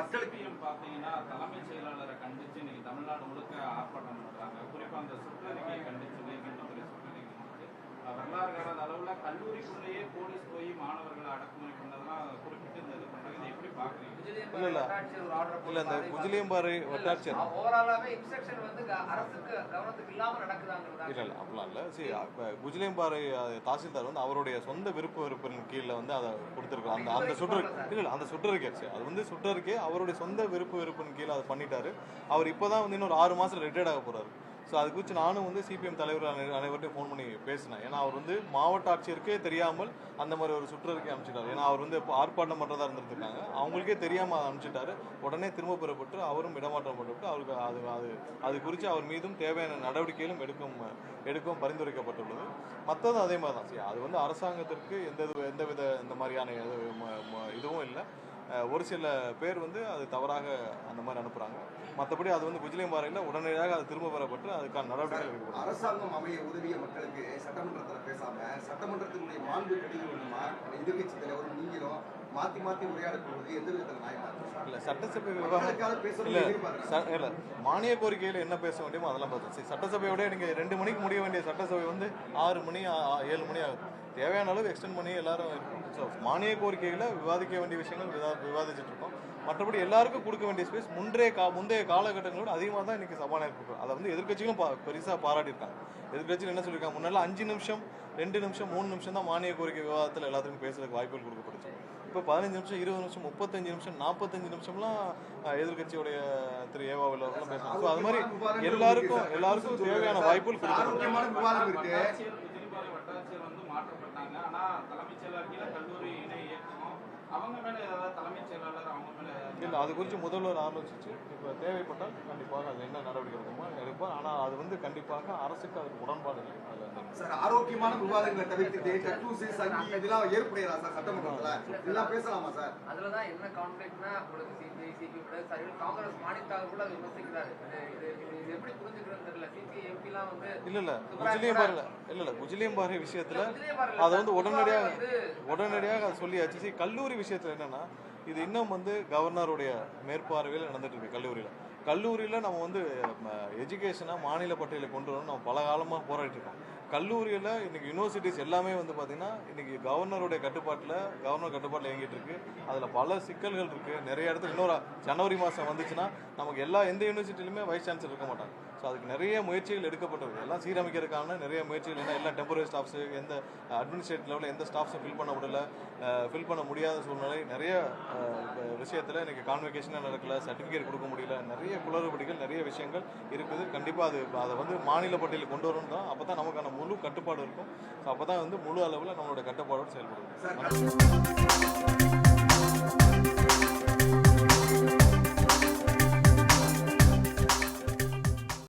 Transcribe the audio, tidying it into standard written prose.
மக்களுக்கு பார்த்தீங்கன்னா தலைமைச் செயலாளரை கண்டிச்சு இன்னைக்கு தமிழ்நாடு முழுக்க ஆர்ப்பாட்டம் பண்றாங்க. குறிப்பா அந்த சுற்றறிக்கையை கண்டிச்சு நீதிமன்றத்துறை சுற்றறிக்கை வரலாறு காணாத அளவுல கல்லூரிக்குள்ளேயே போலீஸ் போய் மாணவர்களை அடக்குமுறை பண்ணதெல்லாம் குறிப்பிட்டு இந்த இது பண்றாங்க. இதை எப்படி பாக்குறீங்க? இல்ல இந்த குஜிலியம்பாறை வட்டாட்சியர் ஓவராலாவே இன்ஸ்ட்ரக்ஷன் வந்து அரசுக்கு கவனத்துக்கு இல்லாம நடக்குதாங்கிறதா? இல்ல அப்படிலாம் இல்ல. சரி, குஜிலியம்பாறை தாசில்தார் வந்து அவருடைய சொந்த விருப்ப வெறுப்பின் கீழே வந்து அதை கொடுத்துருக்காங்க. அந்த சுற்றறிக்கை இல்ல அந்த சுற்றறிக்கை அது வந்து சுற்றறிக்கை அவருடைய சொந்த விருப்ப வெறுப்பின் கீழே அதை பண்ணிட்டாரு. அவர் இப்பதான் வந்து இன்னொரு 6 மாசம் ரிட்டையர்ட் ஆக போறாரு. ஸோ அது குறித்து நானும் வந்து சிபிஎம் தலைவர் அனைவர்கிட்டையும் ஃபோன் பண்ணி பேசினேன். ஏன்னா அவர் வந்து மாவட்ட ஆட்சியருக்கே தெரியாமல் அந்த மாதிரி ஒரு சுற்றறிக்கை அனுப்பிச்சிட்டாரு. ஏன்னா அவர் வந்து இப்போ ஆர்ப்பாட்டம் பண்ணுறதா இருந்திருக்காங்க, அவங்களுக்கே தெரியாமல் அதை அனுப்பிச்சிட்டாரு. உடனே திரும்ப பெறப்பட்டு அவரும் இடமாற்றம் பண்ணப்பட்டு அவருக்கு அது குறித்து அவர் மீதும் தேவையான நடவடிக்கைகளும் எடுக்கவும் பரிந்துரைக்கப்பட்டுள்ளது. மற்றதும் அதே மாதிரி தான். சரி, அது வந்து அரசாங்கத்திற்கு எந்தவித இந்த மாதிரியான இதுவும் இல்லை. ஒரு சில பேர் வந்து அது தவறாக அந்த மாதிரி அனுப்புறாங்க. மற்றபடி அது வந்து குஜிலியம்பாறையில் உடனடியாக அது திரும்ப பெறப்பட்டு அதுக்கான நடவடிக்கைகள் எடுக்கப்படும். அரசாங்கம் அமைய உதவிய மக்களுக்கு சட்டமன்றத்தில் பேசாம சட்டமன்றத்தினுடைய மாண்பு கடிதமா எதிர்கட்சி தலைவர் நீங்களும் மாத்தி மாத்தி உரையாடப்படுவது எந்த விதத்தில் நியாயமா இல்லை சட்டசபை விவகாரம் இல்லை மானிய கோரிக்கையில் என்ன பேச வேண்டியமோ அதெல்லாம் பார்த்து சட்டசபையோட நீங்கள் 2 மணிக்கு முடிய வேண்டிய சட்டசபை வந்து 6 மணி 7 மணி ஆகுது. தேவையான அளவு எக்ஸ்டெண்ட் பண்ணி எல்லாரும் இருக்கும். ஸோ மானிய கோரிக்கைகளை விவாதிக்க வேண்டிய விஷயங்கள் விவாதிச்சுட்டு இருக்கோம். மற்றபடி எல்லாருக்கும் கொடுக்க வேண்டிய ஸ்பேஸ் முந்தைய காலகட்டங்களோட அதிகமாக தான் இன்னைக்கு சபாநாயகர் கொடுக்கும். அதை வந்து எதிர்கட்சிகளும் பெருசாக பாராட்டியிருக்காங்க. எதிர்கட்சிகள் என்ன சொல்லியிருக்காங்க, முன்னால 5 நிமிஷம் 2 நிமிஷம் 3 நிமிஷம் தான் மானிய கோரிக்கை விவாதத்தில் எல்லாத்துக்கும் பேசுறதுக்கு வாய்ப்புகள் கொடுக்கப்படுச்சு. இப்போ 15 நிமிஷம் 20 நிமிஷம் 35 நிமிஷம் 45 நிமிஷம்லாம் எதிர்கட்சியுடைய திரு ஏவாவில் அவர்களும் பேசுறாங்க. ஸோ அது மாதிரி எல்லாருக்கும் தேவையான வாய்ப்புகள் கொடுக்கணும். வட்டாட்சியர் வந்து மாற்றப்பட்டாங்க. ஆனா தலைமைச் செயலாளர் கீழே கல்லூரி இணை இயக்கணும் அவங்க மேல ஏதாவது தலைமைச் செயலாளர் அவங்க மேல இல்லை அது குறித்து முதல்வர் ஆலோசிச்சு இப்போ தேவைப்பட்டால் கண்டிப்பாக அது என்ன நடவடிக்கை எடுப்பார். ஆனால் அது வந்து கண்டிப்பாக அரசுக்கு அதுக்கு உடன்பாடு இல்லை. சார் ஆரோக்கியமான விவாதங்களை தவிர்த்துட்டு கட்டூசி சங்கி இதெல்லாம் ஏற்புடையதா சார் சட்டமன்றத்தில் இதெல்லாம் பேசலாமா சார்? அதுல தான் என்ன கான்ஃபிளிக்ட்னா உங்களுக்கு சிபிஐ சிபிஐ சரி காங்கிரஸ் மாநிலத்தார் கூட அதை விமர்சிக்கிறாரு. இது எப்படி புரிஞ்சுக்கிறதுன்னு தெரியல. சிபிஐ எம்பிலாம் வந்து இல்ல குஜிலியம்பாறை விஷயத்துல அதை வந்து உடனடியாக அதை சொல்லியாச்சு. கல்லூரி விஷயத்துல என்னன்னா இது இன்னும் வந்து கவர்னருடைய மேற்பார்வையில் நடந்துட்டு இருக்கு. கல்லூரியில் நம்ம வந்து எஜுகேஷனாக மாநில பட்டியலை கொண்டு வரணும் நம்ம பல காலமாக போராடிட்டு இருக்கோம். கல்லூரியில் இன்னைக்கு யூனிவர்சிட்டிஸ் எல்லாமே வந்து பார்த்தீங்கன்னா இன்னைக்கு கவர்னர் கட்டுப்பாட்டில் இயங்கிட்டு இருக்கு. அதில் பல சிக்கல்கள் இருக்கு. நிறைய இடத்துல இன்னொரு ஜனவரி மாதம் வந்துச்சுன்னா நமக்கு எந்த யூனிவர்சிட்டியிலுமே வைஸ் சான்சலர் இருக்க மாட்டாங்க. ஸோ அதுக்கு நிறைய முயற்சிகள் எடுக்கப்பட்டிருக்கு. எல்லாம் சீரமைக்கிறதுக்கான நிறைய முயற்சிகள் எல்லாம் டெம்பரரி ஸ்டாஃப்ஸு எந்த அட்மினிஸ்ட்ரேட்டிவ் லெவலில் எந்த ஸ்டாஃப்ஸும் ஃபில் பண்ண முடியாத சூழ்நிலை நிறைய விஷயத்தில் இன்றைக்கி கான்வெகேஷனே நடக்கல, சர்டிஃபிகேட் கொடுக்க முடியல, நிறைய குளறுபடிகள் நிறைய விஷயங்கள் இருக்குது. கண்டிப்பாக அதை வந்து மாநில பட்டியலில் கொண்டு வரணும் தான். அப்போ தான் நமக்கான முழு கட்டுப்பாடு இருக்கும். ஸோ அப்போ தான் வந்து முழு அளவில் நம்மளோட கட்டுப்பாடோடு செயல்படும்.